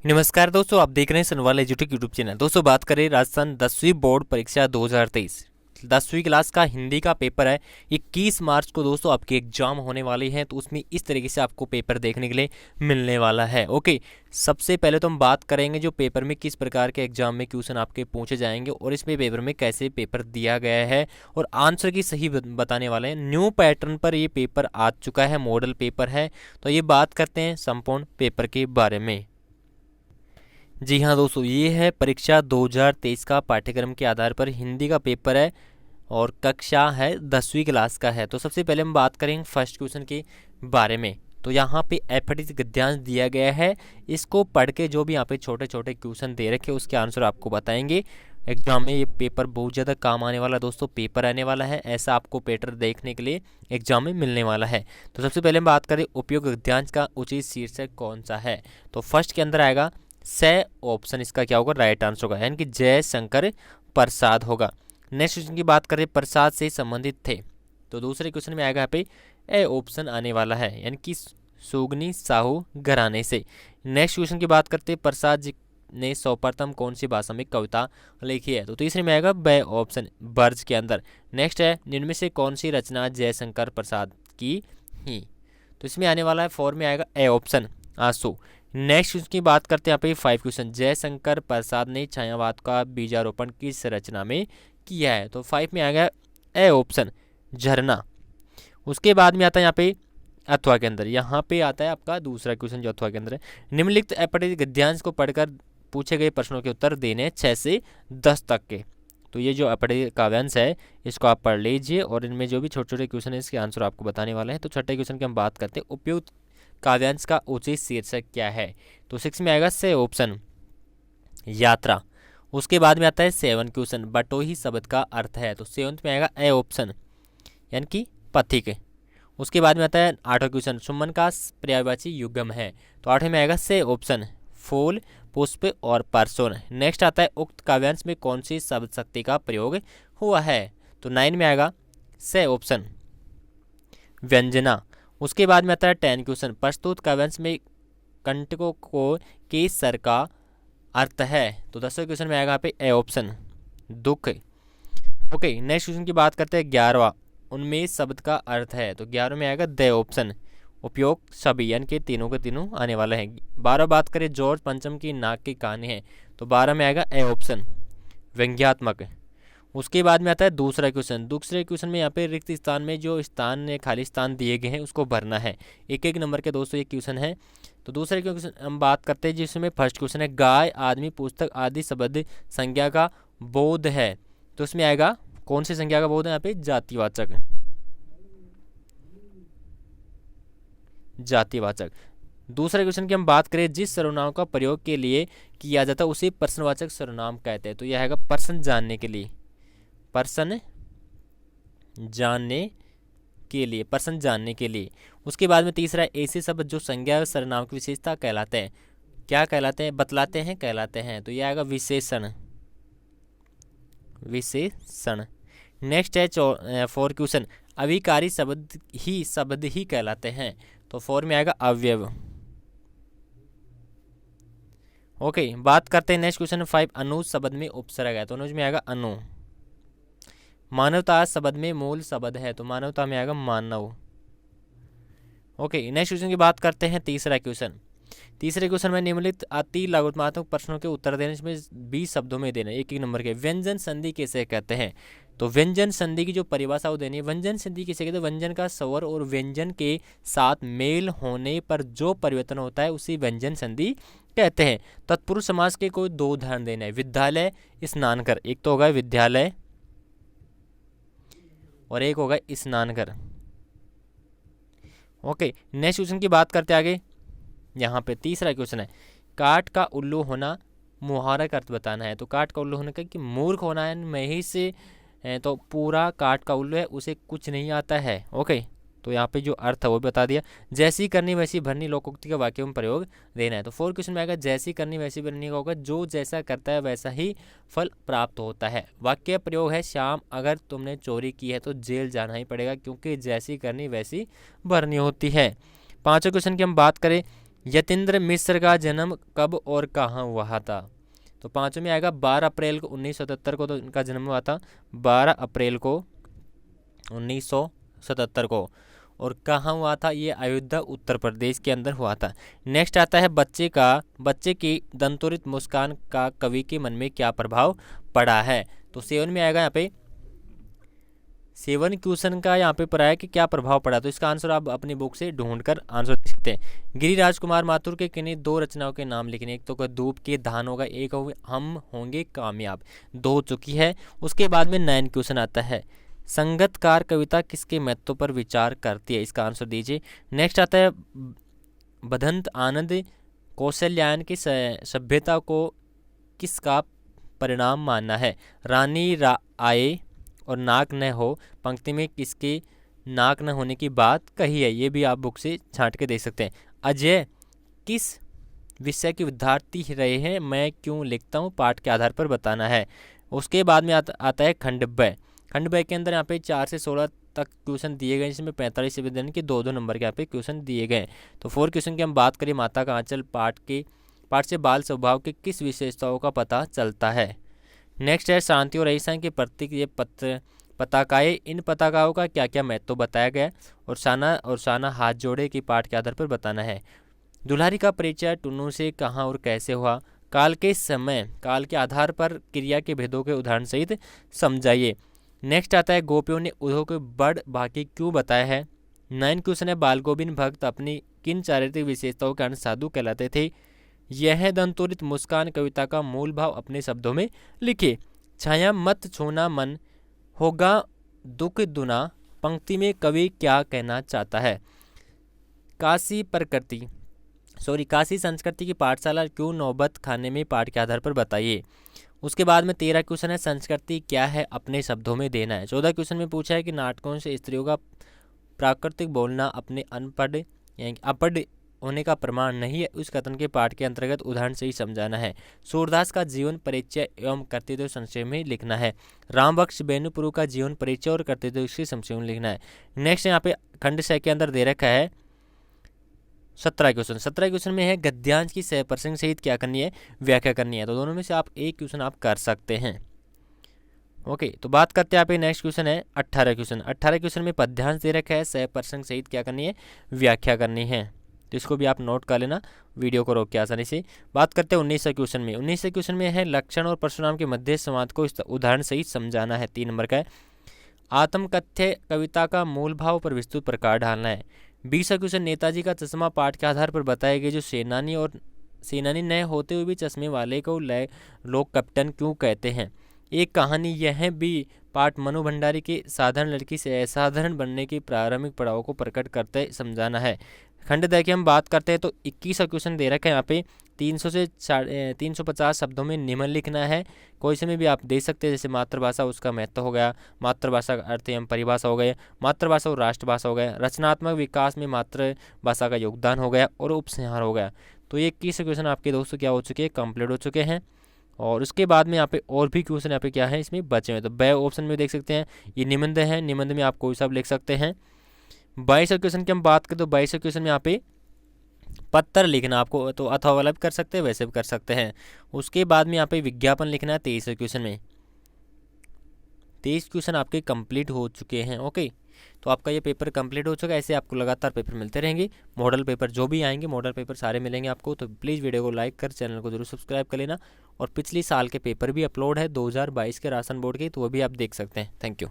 नमस्कार दोस्तों, आप देख रहे हैं सनवाल एजुटेक यूट्यूब चैनल। दोस्तों बात करें राजस्थान 10वीं बोर्ड परीक्षा 2023 10वीं क्लास का हिंदी का पेपर है। 21 मार्च को दोस्तों आपके एग्जाम होने वाली हैं, तो उसमें इस तरीके से आपको पेपर देखने के लिए मिलने वाला है। ओके, सबसे पहले तो हम बात करेंगे जो पेपर में किस प्रकार के एग्जाम में क्वेश्चन आपके पूछे जाएंगे और इसमें पेपर में कैसे पेपर दिया गया है और आंसर की सही बताने वाले हैं। न्यू पैटर्न पर ये पेपर आ चुका है, मॉडल पेपर है। तो ये बात करते हैं संपूर्ण पेपर के बारे में। जी हाँ दोस्तों, ये है परीक्षा 2023 का पाठ्यक्रम के आधार पर हिंदी का पेपर है और कक्षा है 10वीं क्लास का है। तो सबसे पहले हम बात करेंगे फर्स्ट क्वेश्चन के बारे में। तो यहाँ पे एफएटीसी गद्यांश दिया गया है, इसको पढ़ के जो भी यहाँ पे छोटे छोटे क्वेश्चन दे रखे उसके आंसर आपको बताएंगे। एग्जाम में ये पेपर बहुत ज़्यादा काम आने वाला दोस्तों पेपर आने वाला है, ऐसा आपको पेपर देखने के लिए एग्जाम में मिलने वाला है। तो सबसे पहले हम बात करें उपयुक्त गद्यांश का उचित शीर्षक कौन सा है। तो फर्स्ट के अंदर आएगा से ऑप्शन, इसका क्या होगा, राइट आंसर होगा, यानी कि जयशंकर प्रसाद होगा। नेक्स्ट क्वेश्चन की बात करें प्रसाद से संबंधित थे, तो दूसरे क्वेश्चन में आएगा यहाँ पे ए ऑप्शन आने वाला है, यानी कि सुगनी साहू घराने से। नेक्स्ट क्वेश्चन की बात करते हैं प्रसाद जी ने सर्वप्रथम कौन सी भाषा में कविता लिखी है, तो तीसरे में आएगा बे ऑप्शन बर्ज के अंदर। नेक्स्ट है निम्न में से कौन सी रचना जयशंकर प्रसाद की ही, तो इसमें आने वाला है फोर में आएगा ए ऑप्शन आंसू। नेक्स्ट उसकी बात करते हैं यहाँ पे 5 क्वेश्चन, जयशंकर प्रसाद ने छायावाद का बीजारोपण किस रचना में किया है, तो 5 में आ गया ए ऑप्शन झरना। उसके बाद में आता है यहाँ पे अथवा के अंदर, यहाँ पे आता है आपका दूसरा क्वेश्चन जो अथवा के अंदर है, निम्नलिखित एपैथेटिक गद्यांश को पढ़कर पूछे गए प्रश्नों के उत्तर देने 6 से 10 तक के। तो ये जो एपैथेटिक काव्यांश है इसको आप पढ़ लीजिए और इनमें जो भी छोटे छोटे क्वेश्चन है इसके आंसर आपको बताने वाले हैं। तो छठे क्वेश्चन की हम बात करते हैं उपयुक्त काव्यांश का उचित शीर्षक क्या है, तो 6 में आएगा से ऑप्शन यात्रा। उसके बाद में आता है 7 क्वेश्चन, बटोही शब्द का अर्थ है, तो 7 में आएगा ए ऑप्शन यानी कि पथिक। उसके बाद में आता है 8वां क्वेश्चन, सुमन का पर्यायवाची युग्म है, तो 8वें में आएगा से ऑप्शन फूल पुष्प और परसों। नेक्स्ट आता है उक्त काव्यांश में कौन सी शब्द शक्ति का प्रयोग हुआ है, तो 9 में आएगा से ऑप्शन व्यंजना। उसके बाद में आता है 10 क्वेश्चन, प्रस्तुत काव्यांश में कंटकों को किस सर का अर्थ है, तो 10वें क्वेश्चन में आएगा यहाँ पे ए ऑप्शन दुख। ओके, नेक्स्ट क्वेश्चन की बात करते हैं 11वां, उनमें शब्द का अर्थ है, तो 11 में आएगा द ऑप्शन उपयोग सभी, यानी कि तीनों के तीनों आने वाले हैं। 12 बात करें जॉर्ज पंचम की नाक की कहानी है, तो 12 में आएगा ए ऑप्शन व्यंग्यात्मक। उसके बाद में आता है दूसरा क्वेश्चन, दूसरे क्वेश्चन में यहाँ पे रिक्त स्थान में जो स्थान खाली स्थान दिए गए हैं उसको भरना है। एक एक नंबर के दोस्तों ये क्वेश्चन है। तो दूसरे क्वेश्चन हम बात करते हैं जिसमें फर्स्ट क्वेश्चन है गाय आदमी पुस्तक आदि शब्द संज्ञा का बोध है, तो उसमें आएगा कौन सी संज्ञा का बोध है, यहाँ पे जातिवाचक। जातिवाचक। दूसरे क्वेश्चन की हम बात करें जिस सर्वनाम का प्रयोग के लिए किया जाता है उसे प्रश्नवाचक सर्वनाम कहते हैं, तो यह आएगा प्रश्न जानने के लिए, प्रश्न जानने के लिए, प्रश्न जानने के लिए। उसके बाद में तीसरा ऐसे शब्द जो संज्ञा सर्वनाम की विशेषता कहलाते हैं, क्या कहलाते हैं, बतलाते हैं, कहलाते हैं, तो यह आएगा विशेषण, विशेषण। नेक्स्ट है 4 क्वेश्चन, अविकारी शब्द ही कहलाते हैं, तो 4 में आएगा अवयव। ओके, बात करते हैं नेक्स्ट क्वेश्चन 5, अनुज शब्द में उपसर्ग है, तो अनुज में आएगा अनु। मानवता शब्द में मूल शब्द है, तो मानवता में आएगा मानव। ओके, नेक्स्ट क्वेश्चन की बात करते हैं तीसरा क्वेश्चन। तीसरे क्वेश्चन में निम्नलिखित अति लघुत्मात्मक प्रश्नों के उत्तर देने इसमें 20 शब्दों में देना, एक एक नंबर के। व्यंजन संधि किसे कहते हैं, तो व्यंजन संधि की जो परिभाषा वो देनी है। व्यंजन संधि किसे कहते हैं, व्यंजन का स्वर और व्यंजन के साथ मेल होने पर जो परिवर्तन होता है उसी व्यंजन संधि कहते हैं। तत्पुरुष समास के कोई 2 उदाहरण देना है, विद्यालय स्नान कर, एक तो होगा विद्यालय और एक होगा स्नान कर। ओके, नेक्स्ट क्वेश्चन की बात करते आगे। यहाँ पे तीसरा क्वेश्चन है काट का उल्लू होना मुहावरा का अर्थ बताना है, तो काट का उल्लू होने का कि मूर्ख होना है, मही से तो पूरा काट का उल्लू है उसे कुछ नहीं आता है। ओके, तो यहाँ पे जो अर्थ है वो बता दिया। जैसी करनी वैसी भरनी लोकोक्ति का वाक्य में प्रयोग देना है, तो 4 क्वेश्चन में आएगा जैसी करनी वैसी भरनी का होगा जो जैसा करता है वैसा ही फल प्राप्त होता है। वाक्य प्रयोग है श्याम अगर तुमने चोरी की है तो जेल जाना ही पड़ेगा क्योंकि जैसी करनी वैसी भरनी होती है। 5वें क्वेश्चन की हम बात करें यतीन्द्र मिश्र का जन्म कब और कहाँ हुआ था? तो पाँचों में आएगा 12 अप्रैल को 1977 को, तो इनका जन्म हुआ था 12 अप्रैल को 1977 को। और कहाँ हुआ था? ये अयोध्या उत्तर प्रदेश के अंदर हुआ था। नेक्स्ट आता है बच्चे की दंतोरित मुस्कान का कवि के मन में क्या प्रभाव पड़ा है? तो 7 में आएगा यहाँ पे 7 क्वेश्चन का यहाँ पे पढ़ा है कि क्या प्रभाव पड़ा। तो इसका आंसर आप अपनी बुक से ढूंढकर आंसर दे सकते हैं। गिरिराज कुमार माथुर के किन्हीं 2 रचनाओं के नाम लिखने। एक तो धूप के धान होगा, एक होगा हम होंगे कामयाब, 2 हो चुकी है। उसके बाद में 9 क्वेश्चन आता है संगतकार कविता किसके महत्व पर विचार करती है? इसका आंसर दीजिए। नेक्स्ट आता है बदंत आनंद कौशल्यायन की सभ्यता को किसका परिणाम मानना है? रानी आए और नाक न हो पंक्ति में किसके नाक न होने की बात कही है? ये भी आप बुक से छांट के देख सकते हैं। अजय किस विषय के विद्यार्थी रहे हैं? मैं क्यों लिखता हूँ पाठ के आधार पर बताना है। उसके बाद में आता है खंडव्य। खंडव्य के अंदर यहाँ पे 4 से 16 तक क्वेश्चन दिए गए, जिसमें 45 से विद्यार्थी के 2-2 नंबर के यहाँ पे क्वेश्चन दिए गए। तो 4 क्वेश्चन की हम बात करें, माता का आंचल पाठ से बाल स्वभाव के किस विशेषताओं का पता चलता है? नेक्स्ट है शांति और अहिंसा के प्रतीक ये पताकाएं, इन पताकाओं का क्या क्या महत्व बताया गया? और शाना हाथ जोड़े की पाठ के आधार पर बताना है। दुल्हारी का परिचय टुन्नू से कहाँ और कैसे हुआ? काल के आधार पर क्रिया के भेदों के उदाहरण सहित समझाइए। नेक्स्ट आता है गोपियों ने उद्धव को बड़ भागी क्यों बताया है? 9 क्वेश्चन है बाल गोविंद भक्त अपनी किन चारित्रिक विशेषताओं के कारण साधु कहलाते थे? यह दंतोरित मुस्कान कविता का मूल भाव अपने शब्दों में लिखिए। छाया मत छूना मन होगा दुख दुना पंक्ति में कवि क्या कहना चाहता है? काशी संस्कृति की पाठशाला क्यों नौबत खाने में पाठ के आधार पर बताइए। उसके बाद में 13 क्वेश्चन है संस्कृति क्या है अपने शब्दों में देना है। 14 क्वेश्चन में पूछा है कि नाटकों से स्त्रियों का प्राकृतिक बोलना अपने अपढ़ होने का प्रमाण नहीं है, उस कथन के पाठ के अंतर्गत उदाहरण से ही समझाना है। सूरदास का जीवन परिचय एवं कर्तृत्व संशय में लिखना है। रामबख्श बेनुपुरु का जीवन परिचय और कर्तृत्व इसके संशय में लिखना है। नेक्स्ट यहाँ पे खंड 6 के अंदर दे रखा है 17 क्वेश्चन। 17 क्वेश्चन में है गद्यांश की सह प्रसंग सहित क्या करनी है? व्याख्या करनी है। तो दोनों में से आप एक क्वेश्चन आप कर सकते हैं। ओके, तो बात करते हैं यहाँ पे नेक्स्ट क्वेश्चन है 18 क्वेश्चन। 18 क्वेश्चन में पद्यांश दे रखा है, सह प्रसंग सहित क्या करनी है? व्याख्या करनी है। तो इसको भी आप नोट कर लेना, वीडियो को रोक के आसानी से। बात करते हैं 19 क्वेश्चन में। 19 क्वेश्चन में है लक्षण और परशुराम के मध्य संवाद को उदाहरण सहित समझाना है, 3 नंबर का है। आत्मकथ्य कविता का मूल भाव पर विस्तृत प्रकार डालना है। 20 क्वेश्चन नेताजी का चश्मा पाठ के आधार पर बताए गए जो सेनानी न होते हुए भी चश्मे वाले को लोग कैप्टन क्यों कहते हैं। एक कहानी यह भी पाठ मनु भंडारी की साधारण लड़की से असाधारण बनने की प्रारंभिक पड़ाव को प्रकट करते समझाना है। खंड देखिए हम बात करते हैं तो 21 क्वेश्चन दे रखे हैं यहाँ पे 300 से 350 शब्दों में निम्न लिखना है। कोई से में भी आप दे सकते हैं, जैसे मातृभाषा उसका महत्व हो गया, मातृभाषा का अर्थ एवं परिभाषा हो गया, मातृभाषा और राष्ट्रभाषा हो गया, रचनात्मक विकास में मातृभाषा का योगदान हो गया और उपसंहार हो गया। तो ये 21 क्वेश्चन आपके दोस्तों क्या हो चुके हैं? कंप्लीट हो चुके हैं। और उसके बाद में यहाँ पे और भी क्वेश्चन यहाँ पे क्या है इसमें बचे हुए। तो ब ऑप्शन में देख सकते हैं ये निबंध है, निबंध में आप कोई सा लिख सकते हैं। 22 क्वेश्चन की हम बात करें तो 22 क्वेश्चन में यहाँ पे पत्र लिखना आपको, तो अथवा वाला भी कर सकते हैं, वैसे भी कर सकते हैं। उसके बाद में यहाँ पे विज्ञापन लिखना है 23 क्वेश्चन में। 23 क्वेश्चन आपके कंप्लीट हो चुके हैं। ओके, तो आपका ये पेपर कंप्लीट हो चुका है। ऐसे आपको लगातार पेपर मिलते रहेंगे। मॉडल पेपर जो भी आएंगे, मॉडल पेपर सारे मिलेंगे आपको। तो प्लीज़ वीडियो को लाइक कर चैनल को जरूर सब्सक्राइब कर लेना। और पिछली साल के पेपर भी अपलोड है 2022 के राशन बोर्ड के, तो वो भी आप देख सकते हैं। Thank you.